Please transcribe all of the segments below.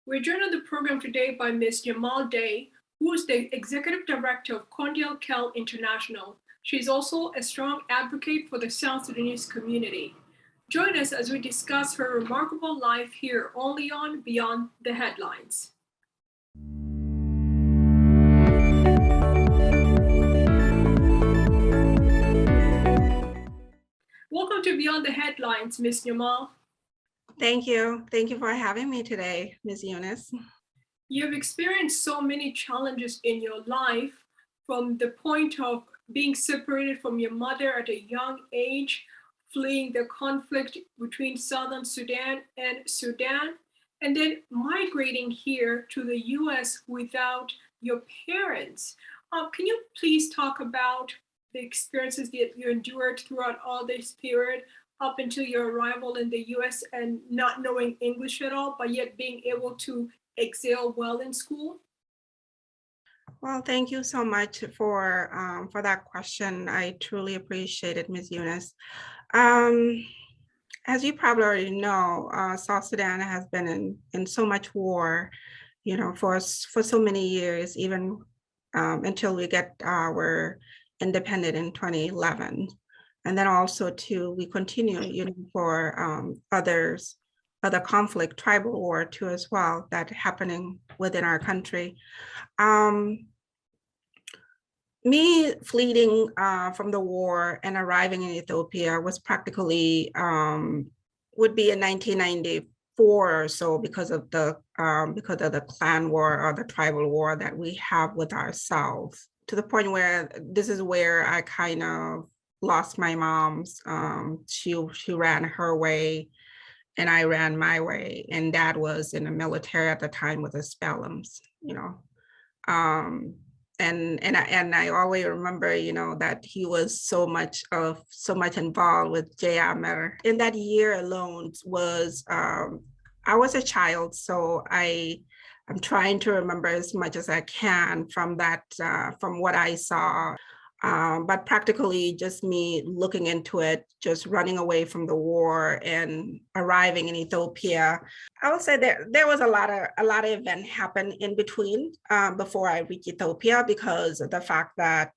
We're joined on the program today by Ms. Nyamal Dei, who is the Executive Director of Kondial Kel International. She's also a strong advocate for the South Sudanese community. Join us as we discuss her remarkable life here only on Beyond the Headlines. Welcome to Beyond the Headlines, Ms. Nyamal. Thank you. Thank you for having me today, Ms. Eunice. You've experienced so many challenges in your life, from the point of being separated from your mother at a young age, fleeing the conflict between Southern Sudan and Sudan, and then migrating here to the US without your parents. Can you please talk about the experiences that you endured throughout all this period up until your arrival in the US and not knowing English at all, but yet being able to excel well in school? Well, thank you so much for that question. I truly appreciate it, Ms. Eunice. As you probably already know, South Sudan has been in so much war, for so many years, even until we get our independent in 2011. And then also too, we continue, for other conflict, tribal war too as well, that happening within our country. Me fleeing from the war and arriving in Ethiopia was practically would be in 1994 or so because of the clan war or the tribal war that we have with ourselves, to the point where this is where I kind of lost my mom's. She ran her way and I ran my way, and Dad was in the military at the time with the Spellums, and I always remember, that he was so much involved with J. Amer. In that year alone was I was a child, so I'm trying to remember as much as I can from that from what I saw. But practically just me looking into it, just running away from the war and arriving in Ethiopia. I would say there was a lot of event happened in between before I reached Ethiopia, because of the fact that,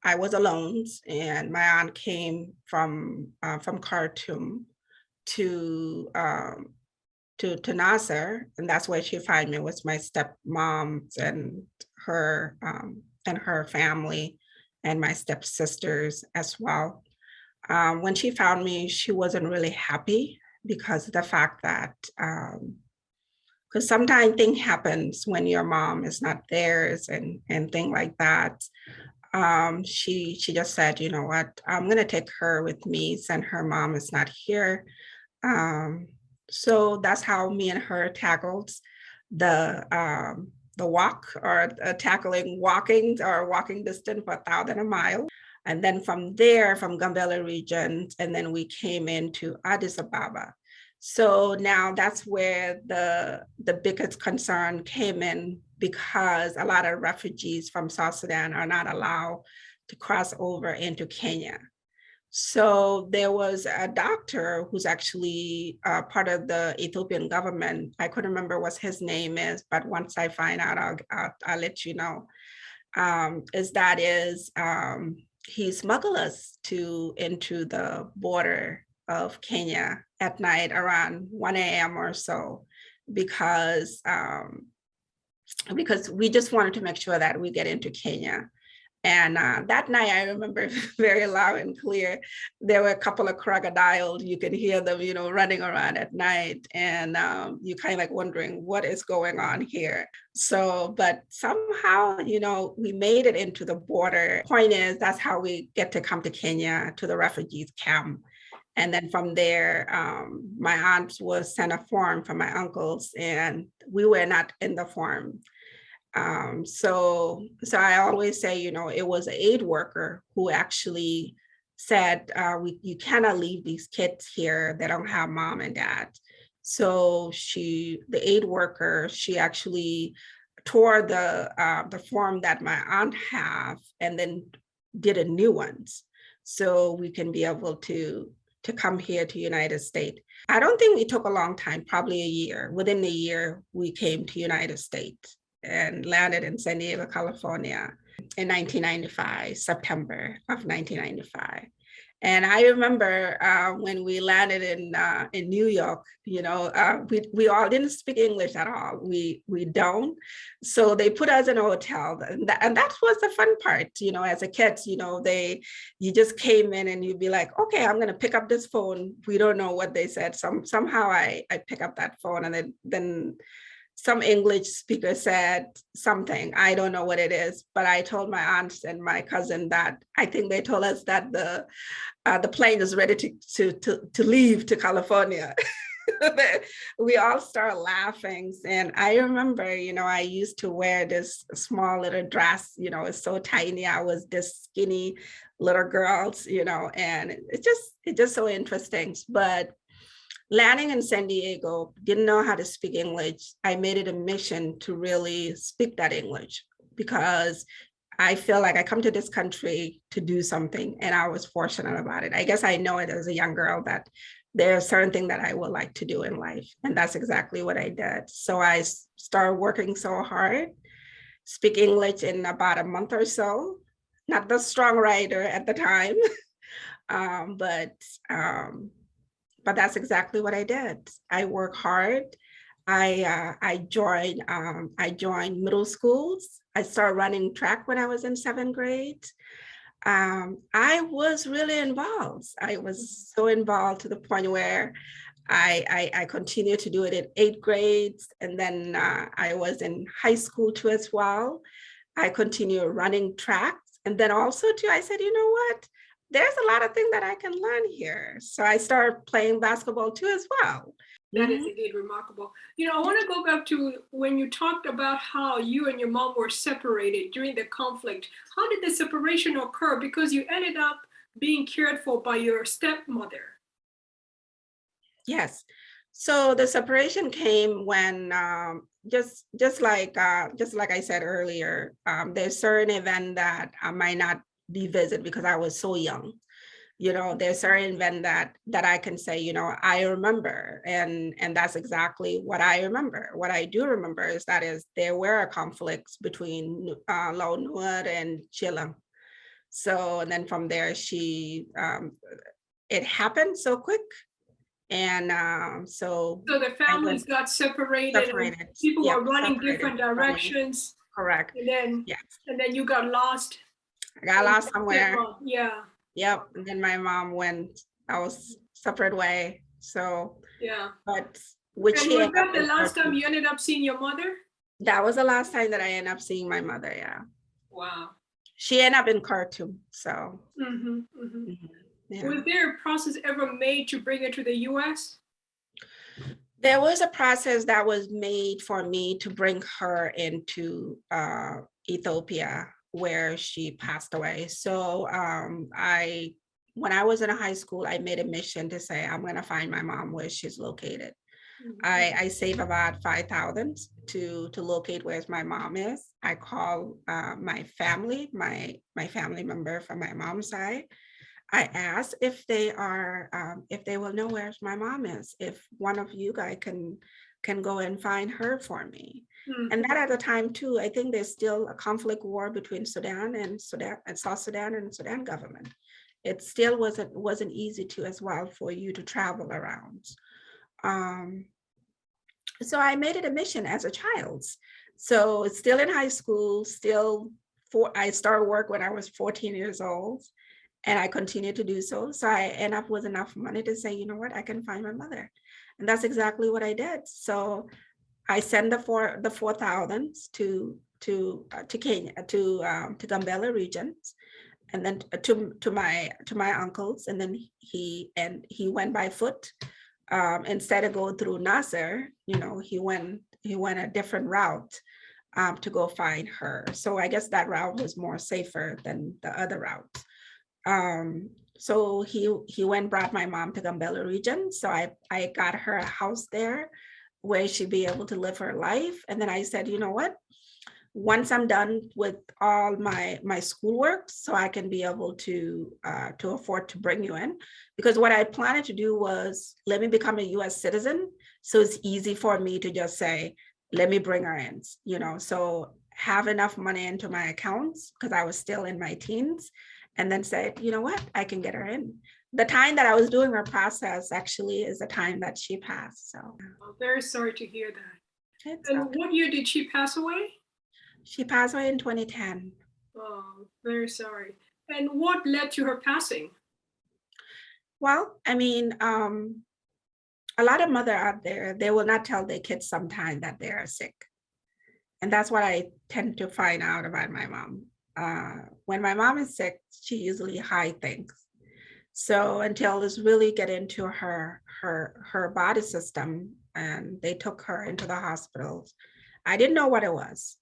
I was alone and my aunt came from Khartoum to Nasser, and that's where she found me with my stepmom and her family and my stepsisters as well. When she found me, she wasn't really happy because of the fact that, because sometimes things happens when your mom is not there and things like that. She just said, you know what, I'm gonna take her with me since her mom is not here. So that's how me and her tackled the walk, or walking distance for 1,000 miles. And then from there, from Gambela region, and then we came into Addis Ababa. So now that's where the biggest concern came in, because a lot of refugees from South Sudan are not allowed to cross over into Kenya. So there was a doctor who's actually part of the Ethiopian government. I couldn't remember what his name is, but once I find out, I'll let you know. He smuggled us into the border of Kenya at night around 1 a.m. or so, because we just wanted to make sure that we get into Kenya. And that night, I remember very loud and clear, there were a couple of crocodiles. You could hear them, running around at night. And you kind of like wondering what is going on here. So, but somehow, we made it into the border. Point is, that's how we get to come to Kenya, to the refugees camp. And then from there, my aunt was sent a form from my uncles, and we were not in the form. So I always say, it was an aid worker who actually said, you cannot leave these kids here. They don't have mom and dad. So the aid worker, she actually tore the form that my aunt have and then did a new one. So we can be able to to come here to United States. I don't think it took a long time, probably a year. Within a year, we came to United States and landed in San Diego, California in 1995, September of 1995. And I remember when we landed in New York, we all didn't speak English at all. We don't. So they put us in a hotel, and that was the fun part. As a kid, you just came in and you'd be like, okay, I'm gonna pick up this phone. We don't know what they said. Somehow I pick up that phone, and then some English speaker said something. I don't know what it is, but I told my aunts and my cousin that I think they told us that the plane is ready to leave to California. We all start laughing. And I remember, I used to wear this small little dress, it's so tiny. I was this skinny little girl, and it's just so interesting. But landing in San Diego, didn't know how to speak English. I made it a mission to really speak that English because I feel like I come to this country to do something, and I was fortunate about it. I guess I know it as a young girl that there are certain things that I would like to do in life, and that's exactly what I did. So I started working so hard, speak English in about a month or so. Not the strong writer at the time, but that's exactly what I did. I work hard. I joined middle schools. I started running track when I was in seventh grade. I was really involved. I was so involved to the point where I continued to do it in eighth grade, and then I was in high school too as well. I continued running tracks, and then also too, I said, you know what? There's a lot of things that I can learn here. So I started playing basketball too as well. That is indeed remarkable. I want to go back to when you talked about how you and your mom were separated during the conflict. How did the separation occur? Because you ended up being cared for by your stepmother. Yes. So the separation came when just like I said earlier, there's certain event that I might not be visit because I was so young. There's certain event that I can say, I remember, and that's exactly what I remember. What I do remember is there were conflicts between Launua and Chile. So, and then from there, it happened so quick. And so the families got separated. People were running different directions. Correct. And then you got lost. I got lost somewhere. Yeah. Yep. And then my mom went our separate way. So yeah. But was that the last time you ended up seeing your mother? That was the last time that I ended up seeing my mother. Yeah. Wow. She ended up in Khartoum. So. Yeah. Was there a process ever made to bring her to the U.S.? There was a process that was made for me to bring her into Ethiopia, where she passed away. So when I was in high school, I made a mission to say, I'm gonna find my mom where she's located. I saved about 5,000 to locate where my mom is. I call my family, my family member from my mom's side. I asked if they will know where my mom is, if one of you guys can go and find her for me. And that at the time too, I think there's still a conflict war between Sudan and South Sudan and Sudan government. It still wasn't easy to as well for you to travel around. So I made it a mission as a child. So it's still in high school, I started work when I was 14 years old. And I continue to do so. So I end up with enough money to say, you know what, I can find my mother. And that's exactly what I did. So I sent the 4,000 to Kenya, to Gambela region, and then to my uncles. And then he went by foot. Instead of going through Nasser, he went a different route to go find her. So I guess that route was more safer than the other route. So he went, brought my mom to Gambela region. So I got her a house there where she'd be able to live her life. And then I said, you know what, once I'm done with all my schoolwork, so I can be able to afford to bring you in. Because what I planned to do was let me become a U.S. citizen, so it's easy for me to just say, let me bring her in, So have enough money into my accounts because I was still in my teens, and then say, you know what, I can get her in. The time that I was doing her process actually is the time that she passed. So I'm very sorry to hear that. it's And okay. what year did she pass away? She passed away in 2010. Oh, very sorry. And what led to her passing? Well, I mean, a lot of mother out there, they will not tell their kids sometimes that they are sick. And that's what I tend to find out about my mom. When my mom is sick, she usually hide things. So until it's really get into her body system, and they took her into the hospitals, I didn't know what it was.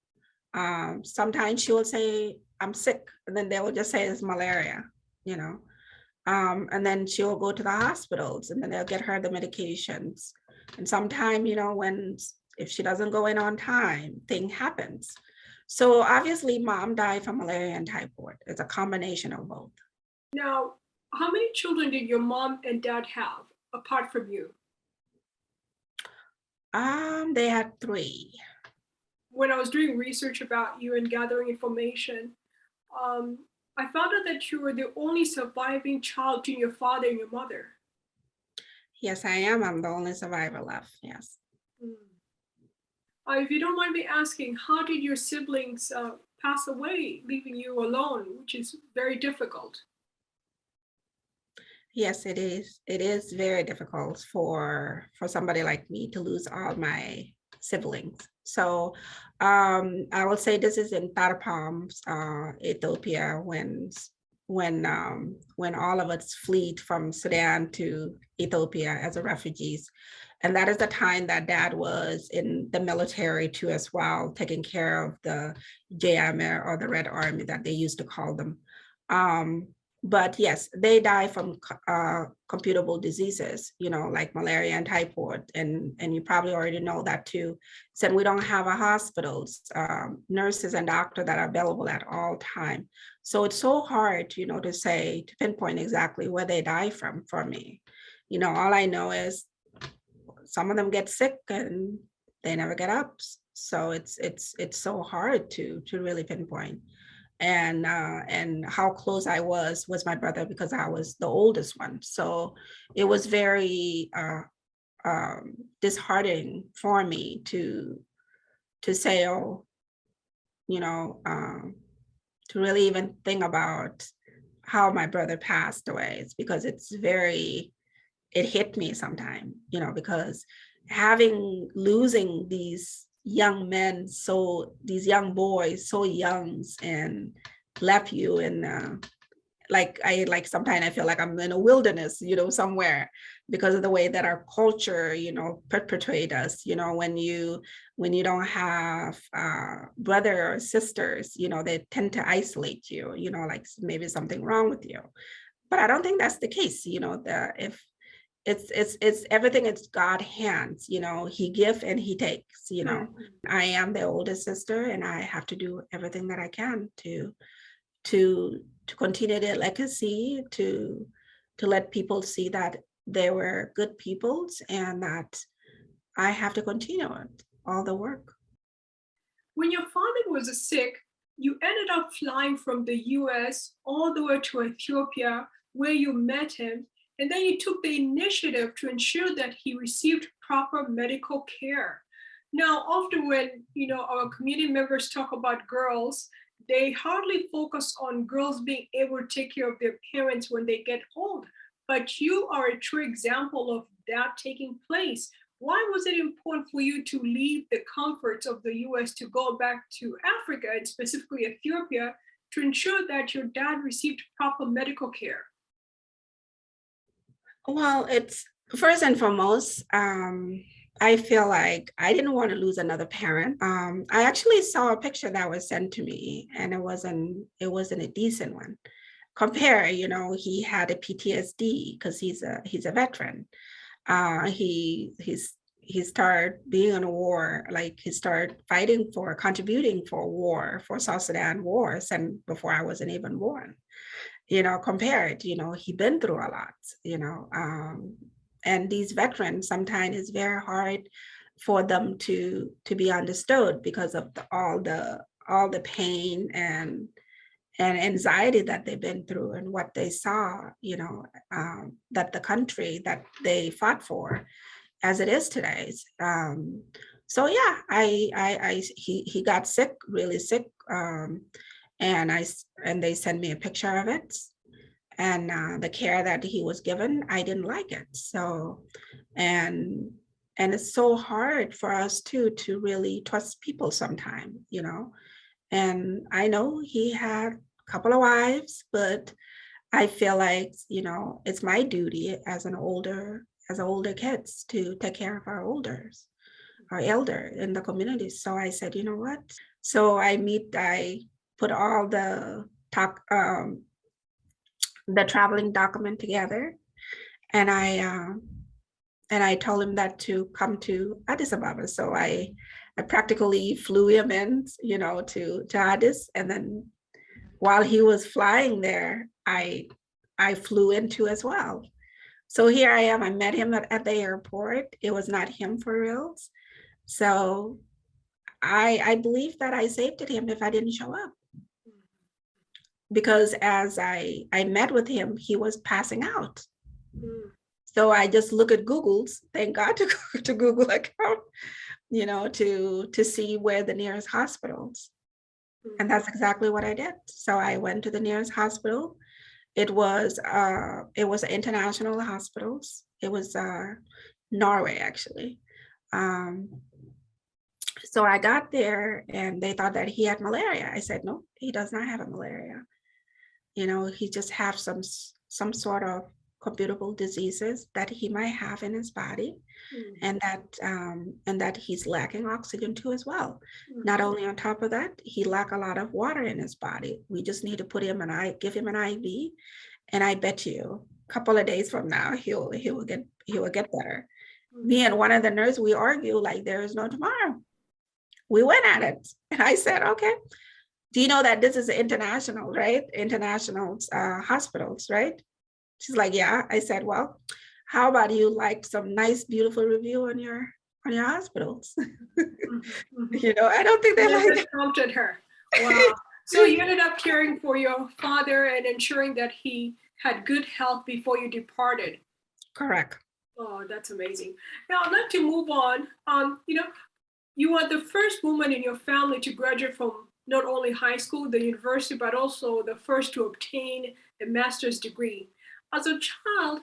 Sometimes she will say, I'm sick, and then they will just say it's malaria, you know. And then she'll go to the hospitals, and then they'll get her the medications. And sometimes, when if she doesn't go in on time, thing happens. So obviously, mom died from malaria and typhoid. It's a combination of both. Now, how many children did your mom and dad have apart from you? They had three. When I was doing research about you and gathering information, um, I found out that you were the only surviving child between your father and your mother. Yes, I am. I'm the only survivor left. Yes. Mm. If you don't mind me asking, how did your siblings pass away, leaving you alone, which is very difficult? Yes, it is. It is very difficult for somebody like me to lose all my siblings. So I will say this is in Tarapam, Ethiopia, when all of us fled from Sudan to Ethiopia as refugees. And that is the time that dad was in the military too as well, taking care of the JAMA or the Red Army that they used to call them. Um, but yes, they die from computable diseases, like malaria and typhoid, and you probably already know that too. So we don't have a hospitals, nurses and doctors that are available at all time. So it's so hard, to pinpoint exactly where they die from for me. All I know is some of them get sick and they never get up. So it's so hard to really pinpoint. And how close I was my brother because I was the oldest one. So it was very disheartening for me to say, oh, you know, um, to really even think about how my brother passed away. It's because it hit me sometime, because losing these young men, these young boys, so young, and left you in like sometimes I feel like I'm in a wilderness, somewhere because of the way that our culture, perpetuate us, when you don't have brother or sisters, they tend to isolate you, like maybe something wrong with you. But I don't think that's the case, if it's everything, it's God hands, he gives and he takes. Mhm. I am the oldest sister and I have to do everything that I can to continue their legacy, to let people see that they were good peoples and that I have to continue it, all the work. When your father was sick, you ended up flying from the US all the way to Ethiopia, where you met him, and then you took the initiative to ensure that he received proper medical care. Now, often when our community members talk about girls, they hardly focus on girls being able to take care of their parents when they get old. But you are a true example of that taking place. Why was it important for you to leave the comforts of the US to go back to Africa and specifically Ethiopia to ensure that your dad received proper medical care? Well, it's first and foremost, I feel like I didn't want to lose another parent. I actually saw a picture that was sent to me, and it wasn't a decent one. Compare, he had a PTSD because he's a veteran. He's he started being in a war, like he started fighting for, contributing for war, for South Sudan wars, and before I wasn't even born, compared, he'd been through a lot, and these veterans, sometimes it's very hard for them to be understood because of all the pain and anxiety that they've been through and what they saw, that the country that they fought for as it is today. So yeah, he got sick, really sick, and they sent me a picture of it, and the care that he was given, I didn't like it. So, and it's so hard for us to really trust people sometimes, and I know he had a couple of wives, but I feel like, it's my duty as older kids to take care of our elder in the community. So I said, you know what? So I put all the traveling document together, and I told him that to come to Addis Ababa. So I practically flew him in, to Addis, and then while he was flying there, I flew into as well. So here I am. I met him at the airport. It was not him for reals. So I believe that I saved him if I didn't show up, because as I met with him, he was passing out. So I just look at Google's, thank God to Google account, to see where the nearest hospitals. And that's exactly what I did. So I went to the nearest hospital. It was international hospitals. It was Norway, actually. So I got there and they thought that he had malaria. I said, no, he does not have a malaria. He just have some sort of computable diseases that he might have in his body, and that he's lacking oxygen too as well. Not only on top of that, he lack a lot of water in his body. We just need to give him an IV, and I bet you a couple of days from now he will get better. Me and one of the nurses, we argue like there is no tomorrow. We went at it, and I said, okay, do you know that this is international, right? International hospitals, right? She's like, yeah. I said, well, how about you like some nice, beautiful review on your hospitals? I don't think they like that. Prompted her. Wow. So you ended up caring for your father and ensuring that he had good health before you departed. Correct. Oh, that's amazing. Now I'd like to move on. You are the first woman in your family to graduate from not only high school, the university, but also the first to obtain a master's degree. As a child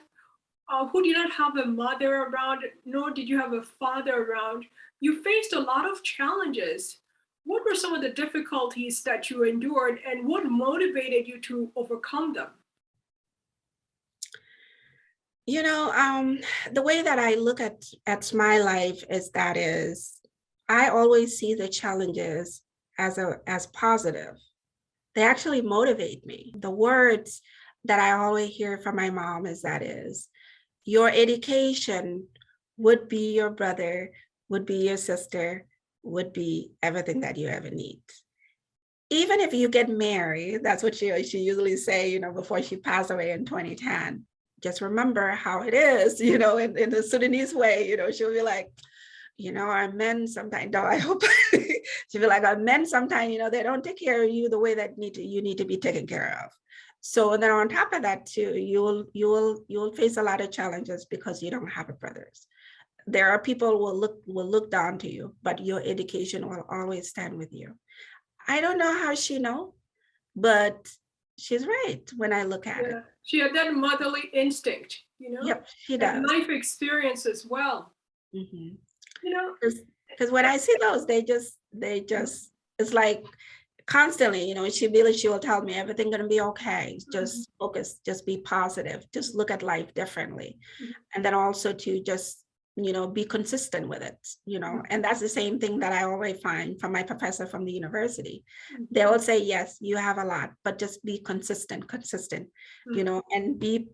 who did not have a mother around, nor did you have a father around, you faced a lot of challenges. What were some of the difficulties that you endured, and what motivated you to overcome them? The way that I look at my life is I always see the challenges as positive. They actually motivate me. The words that I always hear from my mom is your education would be your brother, would be your sister, would be everything that you ever need. Even if you get married, that's what she usually say, before she passed away in 2010. Just remember how it is, in the Sudanese way, she'll be like, our men sometimes, no, I hope she'll be like, our men sometimes, they don't take care of you the way that you need to be taken care of. So then on top of that too, you will face a lot of challenges because you don't have a brothers. There are people will look down to you, but your education will always stand with you. I don't know how she know, but she's right when I look at it. She had that motherly instinct, Yep, she does. And life experience as well. Because when I see those, they just, it's like constantly, she will tell me everything gonna be okay. Just focus, just be positive, just look at life differently. And then also to just, be consistent with it, and that's the same thing that I always find from my professor from the university. They will say, yes, you have a lot, but just be consistent, and be,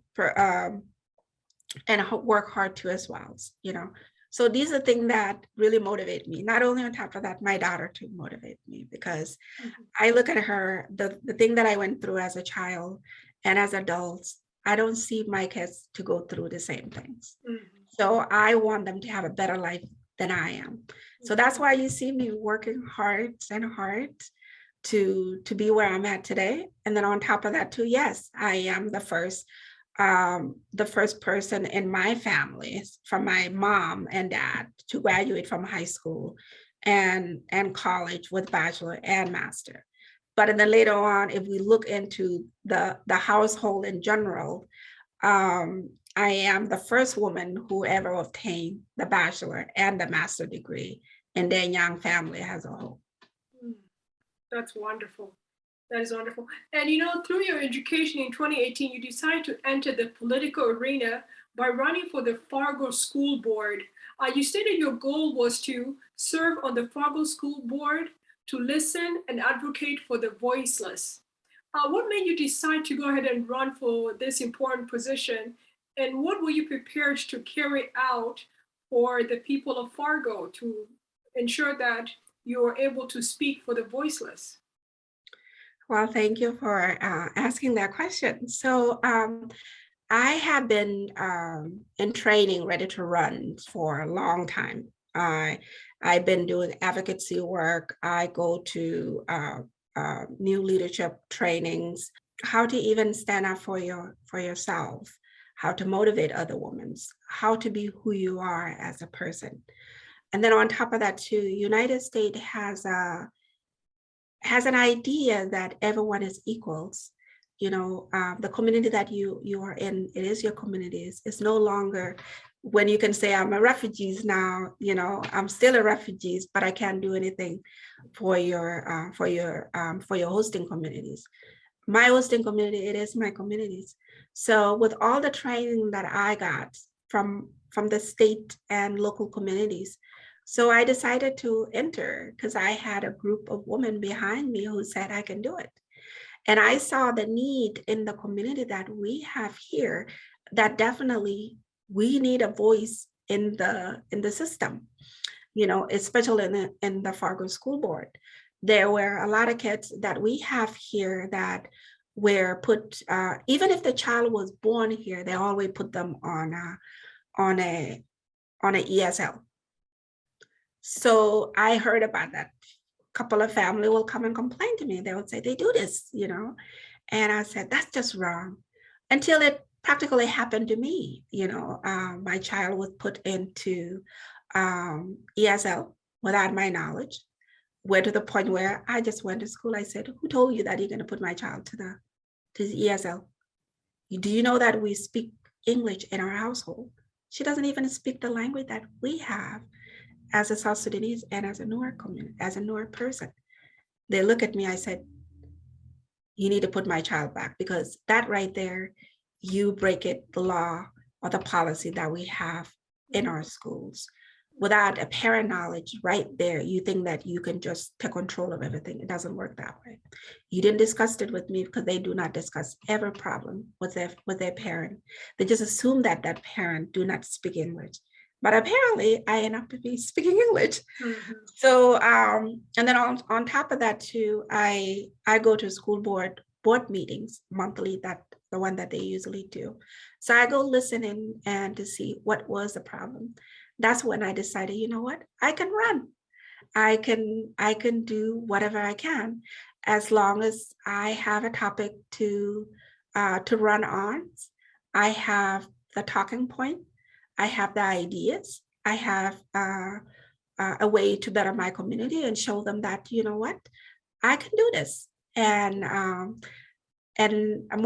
and work hard too as well, So these are things that really motivate me. Not only on top of that, my daughter to motivate me, because Mhm. I look at her, the thing that I went through as a child and as adults, I don't see my kids to go through the same things. Mhm. So I want them to have a better life than I am. So that's Mhm. why you see me working hard and hard to be where I'm at today. And then on top of that too, yes, I am the first person in my family from my mom and dad to graduate from high school and college with bachelor and master. But then later on, if we look into the household in general, I am the first woman who ever obtained the bachelor and the master degree in their young family as a whole. Mm. That's wonderful. That is wonderful. And you know, through your education in 2018, you decided to enter the political arena by running for the Fargo School Board. You stated your goal was to serve on the Fargo School Board, to listen and advocate for the voiceless. What made you decide to go ahead and run for this important position? And what were you prepared to carry out for the people of Fargo to ensure that you are able to speak for the voiceless? Well, thank you for asking that question. So I have been in training, ready to run for a long time. I've been doing advocacy work. I go to new leadership trainings, how to even stand up for yourself, how to motivate other women, how to be who you are as a person. And then on top of that too, United States has an idea that everyone is equals. You know, the community that you are in, it is your communities. It's no longer when you can say I'm a refugee now. You know, I'm still a refugee, but I can't do anything for your hosting communities. My hosting community, it is my communities. So with all the training that I got from the state and local communities, so I decided to enter because I had a group of women behind me who said I can do it. And I saw the need in the community that we have here, that definitely we need a voice in the system, you know, especially in the Fargo School Board. There were a lot of kids that we have here that were put, even if the child was born here, they always put them on a on a ESL. So I heard about that. Couple of family will come and complain to me. They would say they do this, you know, and I said that's just wrong. Until it practically happened to me, you know, my child was put into ESL without my knowledge. Went to the point where I just went to school. I said, "Who told you that you're going to put my child to the ESL? Do you know that we speak English in our household? She doesn't even speak the language that we have as a South Sudanese and as a Newark community, as a Newark person." They look at me, I said, "You need to put my child back because that right there, you break it, the law or the policy that we have in our schools. Without a parent knowledge right there, you think that you can just take control of everything. It doesn't work that way. You didn't discuss it with me because they do not discuss every problem with their parent. They just assume that that parent do not speak English. But apparently I end up to be speaking English. Mhm. So and then on top of that too, I go to school board meetings monthly, that the one that they usually do. So I go listen in and to see what was the problem. That's when I decided, you know what, I can run. I can do whatever I can as long as I have a topic to run on. I have the talking point. I have the ideas. I have a way to better my community and show them that, you know what, I can do this. And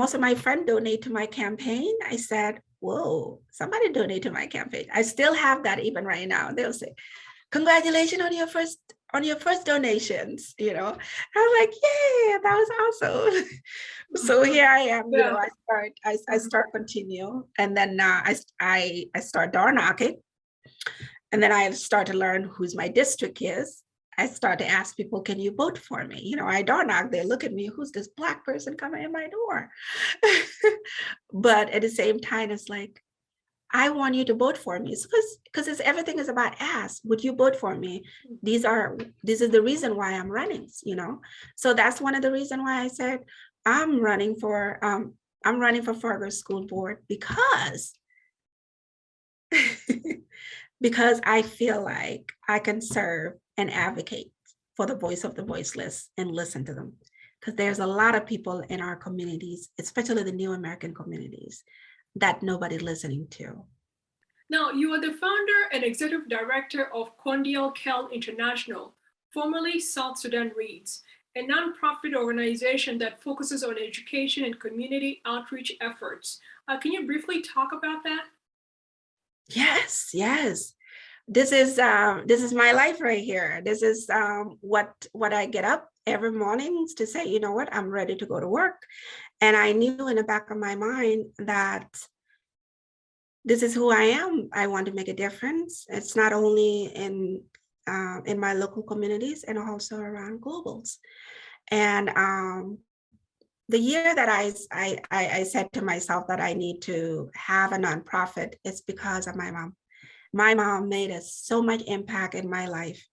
most of my friends donate to my campaign. I said, whoa, somebody donate to my campaign. I still have that even right now. They'll say, congratulations on your first donations, you know. I was like, yeah, that was awesome. So here I am, you know, Yeah. I start continue. And then I start door knocking. And then I start to learn who's my district is. I start to ask people, can you vote for me? You know, I door knock, they look at me, who's this Black person coming in my door? But at the same time, it's like, I want you to vote for me. Because everything is about ask, would you vote for me? This is the reason why I'm running, you know? So that's one of the reasons why I said I'm running for Fargo School Board because because I feel like I can serve and advocate for the voice of the voiceless and listen to them. Because there's a lot of people in our communities, especially the new American communities, that nobody listening to. Now, you are the founder and executive director of Kondial Kel International, formerly South Sudan Reads, a nonprofit organization that focuses on education and community outreach efforts. Can you briefly talk about that? Yes, yes. This is my life right here. This is what I get up every morning to say, you know what, I'm ready to go to work. And I knew in the back of my mind that this is who I am. I want to make a difference. It's not only in my local communities and also around globals. And the year that I said to myself that I need to have a nonprofit is because of my mom. My mom made so much impact in my life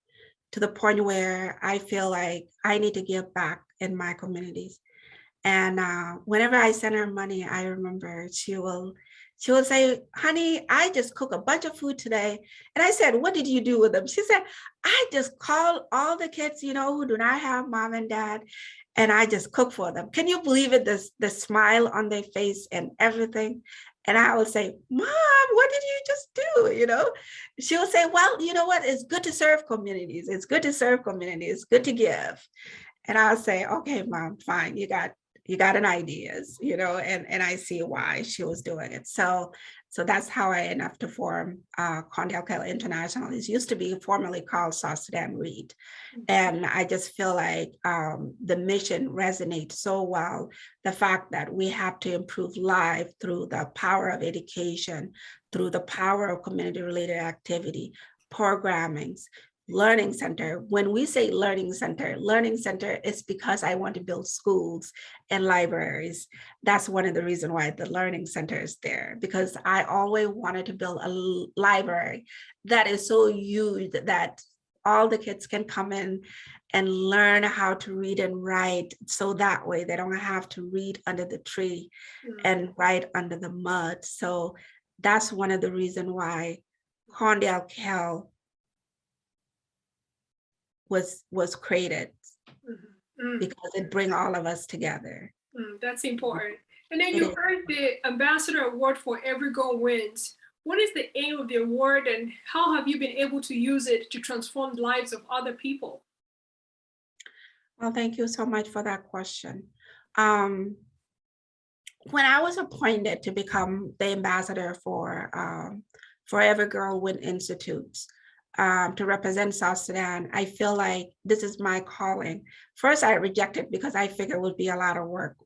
to the point where I feel like I need to give back in my communities. And whenever I send her money, I remember she will say, honey, I just cook a bunch of food today. And I said, what did you do with them? She said, I just called all the kids, you know, who do not have mom and dad, and I just cook for them. Can you believe it? The smile on their face and everything. And I would say, Mom, what did you just do? You know, she would say, well, you know what? It's good to serve communities. It's good to serve communities. It's good to give. And I'll say, okay, Mom, fine. You got an ideas, you know, and I see why she was doing it. So that's how I ended up to form Kondial Kel International. It used to be formerly called South Sudan Read. And I just feel like the mission resonates so well. The fact that we have to improve life through the power of education, through the power of community related activity, programmings, learning center. When we say learning center is because I want to build schools and libraries. That's one of the reasons why the learning center is there, because I always wanted to build a library that is so huge that all the kids can come in and learn how to read and write, so that way they don't have to read under the tree and write under the mud. So that's one of the reasons why Kondial Kel was created, because it brings all of us together. That's important. And then you earned the Ambassador Award for Every Girl Wins. What is the aim of the award, and how have you been able to use it to transform the lives of other people? Well, thank you so much for that question. When I was appointed to become the ambassador for Every Girl Win Institutes, to represent South Sudan, I feel like this is my calling. First, I rejected because I figured it would be a lot of work.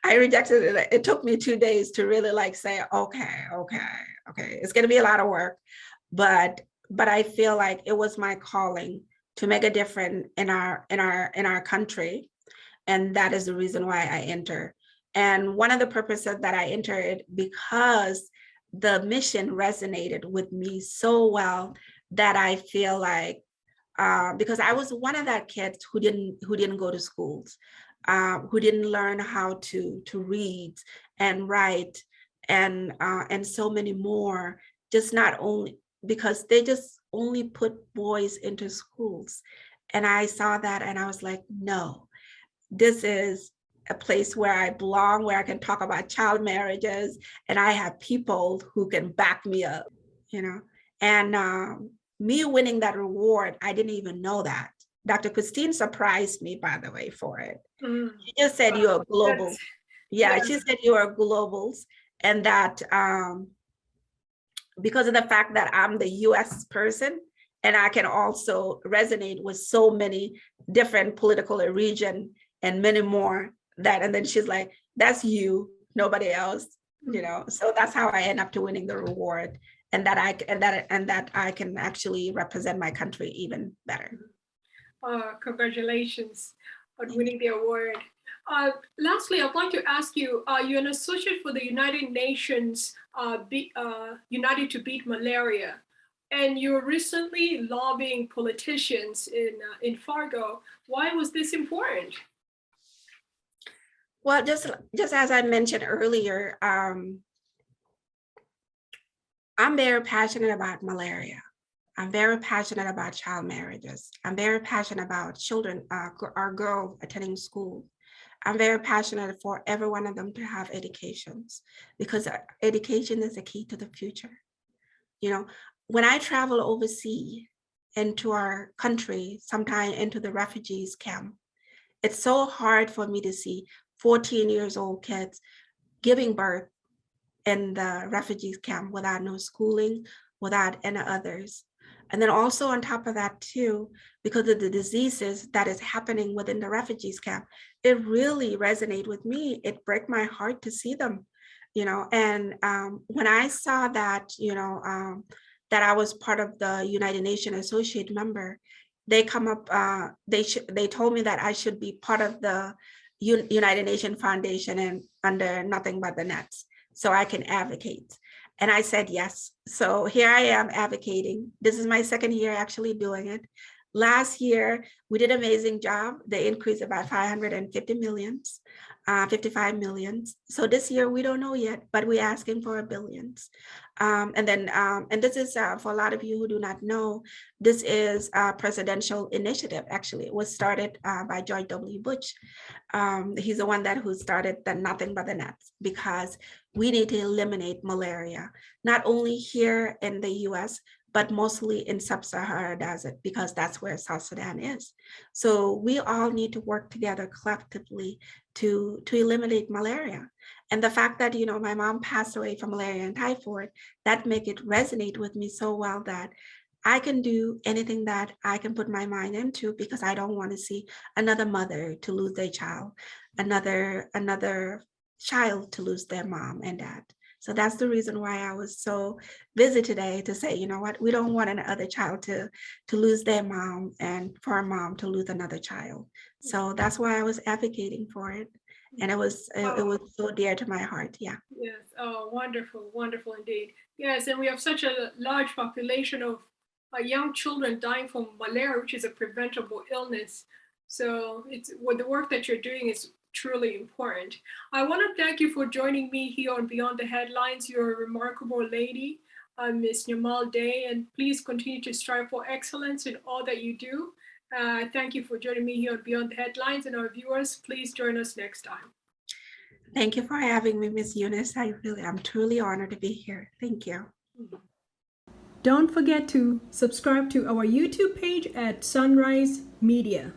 I rejected it. It took me 2 days to really like say, okay, it's going to be a lot of work, but I feel like it was my calling to make a difference in our country, and that is the reason why I entered. And one of the purposes that I entered, because the mission resonated with me so well that I feel like, because I was one of that kids who didn't go to schools, who didn't learn how to read and write and so many more, just not only because they just only put boys into schools. And I saw that and I was like, no, this is a place where I belong, where I can talk about child marriages, and I have people who can back me up, you know. And me winning that reward, I didn't even know that. Dr. Christine surprised me, by the way, for it. She just said, you're global. Yeah, she said you are globals, and that because of the fact that I'm the US person, and I can also resonate with so many different political region and many more, that, and then she's like, that's you, nobody else, you know. So that's how I end up to winning the reward, and that I can actually represent my country even better. Congratulations on winning the award. Lastly, I'd like to ask you, you're an associate for the United Nations United to Beat Malaria, and you're recently lobbying politicians in Fargo. Why was this important? Well, just as I mentioned earlier, I'm very passionate about malaria. I'm very passionate about child marriages. I'm very passionate about children, our girls attending school. I'm very passionate for every one of them to have educations, because education is the key to the future. You know, when I travel overseas into our country, sometime into the refugees camp, it's so hard for me to see 14 years old kids giving birth in the refugees camp without no schooling, without any others. And then also on top of that too, because of the diseases that is happening within the refugees camp, it really resonated with me. It breaks my heart to see them, and when I saw that, that I was part of the United Nations associate member, they come up, they told me that I should be part of the United Nations Foundation and under Nothing But the Nets, so I can advocate. And I said yes. So here I am advocating. This is my second year actually doing it. Last year, we did an amazing job. They increased about 550 millions, 55 millions. So this year, we don't know yet, but we're asking for billions. And this is for a lot of you who do not know, this is a presidential initiative. Actually, it was started by George W. Bush. He's the one who started the Nothing But the Nets, because we need to eliminate malaria, not only here in the US, but mostly in sub-Saharan desert, because that's where South Sudan is. So we all need to work together collectively to eliminate malaria. And the fact that, my mom passed away from malaria and typhoid, that make it resonate with me so well that I can do anything that I can put my mind into, because I don't want to see another mother to lose their child, another child to lose their mom and dad. So that's the reason why I was so busy today to say, you know what, we don't want another child to lose their mom, and for a mom to lose another child. So that's why I was advocating for it. And it was so dear to my heart. Yeah. Yes. Oh, wonderful, wonderful indeed. Yes, and we have such a large population of young children dying from malaria, which is a preventable illness. So it's the work that you're doing is truly important. I want to thank you for joining me here on Beyond the Headlines. You're a remarkable lady, Ms. Nyamal Dei, and please continue to strive for excellence in all that you do. Thank you for joining me here on Beyond the Headlines, and our viewers, please join us next time. Thank you for having me, Ms. Eunice. I'm truly honored to be here. Thank you. Don't forget to subscribe to our YouTube page at Sunrise Media.